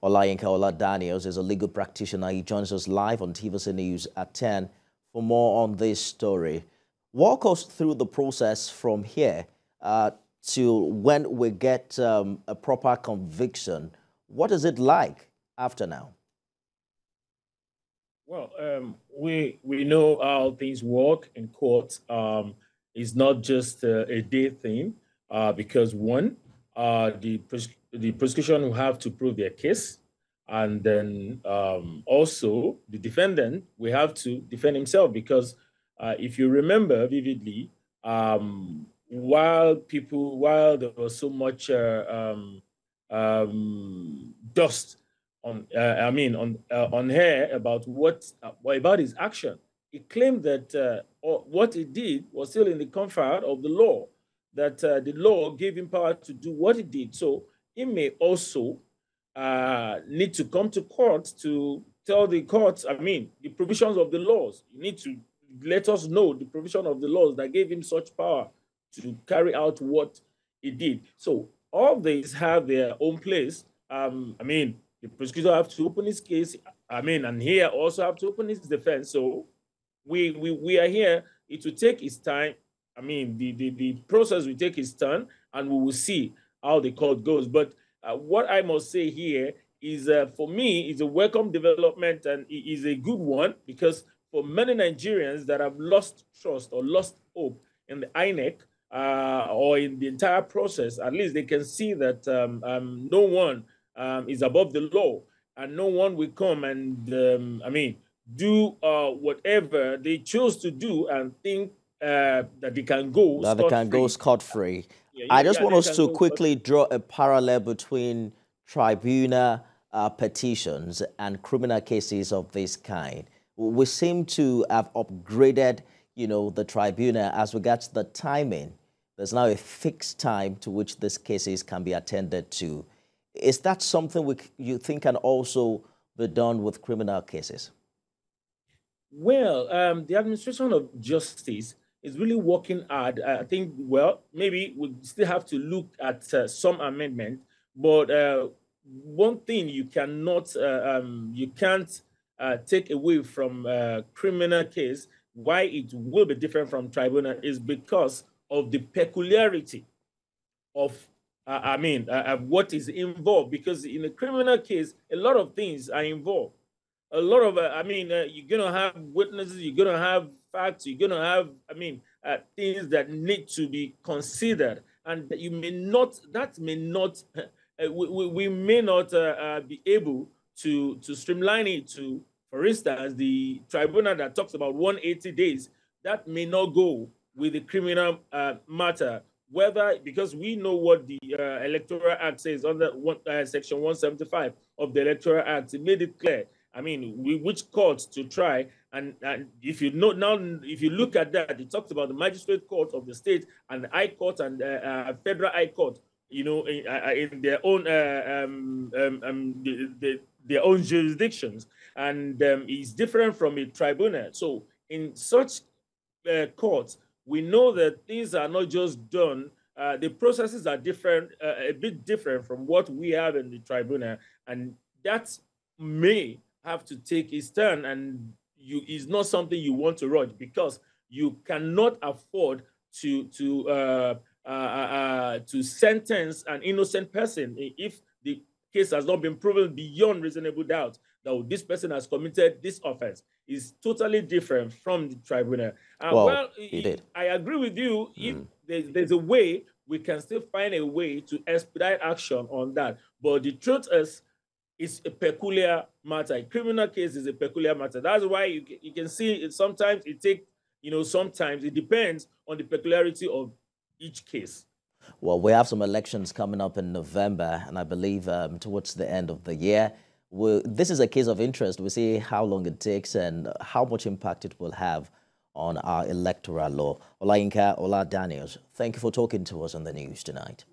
Ola Daniels is a legal practitioner. He joins us live on TVC News at 10 for more on this story. Walk us through the process from here to when we get a proper conviction. What is it like after now? Well, we know how things work in court. It's not just a day thing because one, the prosecution will have to prove their case, and then also the defendant will have to defend himself because if you remember vividly, while there was so much dust on on her about what about his action. He claimed that what he did was still in the comfort of the law, that the law gave him power to do what he did. So he may also need to come to court to tell the courts, the provisions of the laws. You need to let us know the provision of the laws that gave him such power to carry out what he did. So all these have their own place. The prosecutor have to open his case. And here also have to open his defense. So we are here. It will take its time. The process will take its turn, and we will see how the court goes. But what I must say here is, for me, is a welcome development, and it is a good one because for many Nigerians that have lost trust or lost hope in the Inec or in the entire process, at least they can see that no one is above the law, and no one will come and do whatever they chose to do and think that they can go that they can go scot-free. I just want us to quickly draw a parallel between tribunal petitions and criminal cases of this kind. We seem to have upgraded, the tribunal as regards the timing. There's now a fixed time to which these cases can be attended to. Is that something you think can also be done with criminal cases? Well, the administration of justice is really working hard. I think, well, maybe we still have to look at some amendment, but one thing you can't take away from criminal case, why it will be different from tribunal, is because of the peculiarity of what is involved, because in a criminal case, a lot of things are involved. A lot of, you're going to have witnesses, you're going to have facts, you're going to have, things that need to be considered. And we may not be able to streamline it to, for instance, the tribunal that talks about 180 days, that may not go with the criminal matter. Whether, because we know what the Electoral Act says under Section 175 of the Electoral Act, it made it clear. Which courts to try, and if you know now, if you look at that, it talks about the magistrate court of the state and the High Court and Federal High Court. In their own their own jurisdictions, and it's different from a tribunal. So in such courts, we know that things are not just done. The processes are different, a bit different from what we have in the tribunal, and that may have to take its turn, and is not something you want to rush, because you cannot afford to sentence an innocent person if the case has not been proven beyond reasonable doubt that this person has committed this offense. Is totally different from the tribunal. I agree with you. If there's a way, we can still find a way to expedite action on that. But the truth is, it's a peculiar matter. A criminal case is a peculiar matter. That's why you can see it. Sometimes it takes, sometimes it depends on the peculiarity of each case. Well, we have some elections coming up in November, and I believe towards the end of the year. This is a case of interest. We'll see how long it takes and how much impact it will have on our electoral law. Ola Daniels, thank you for talking to us on the news tonight.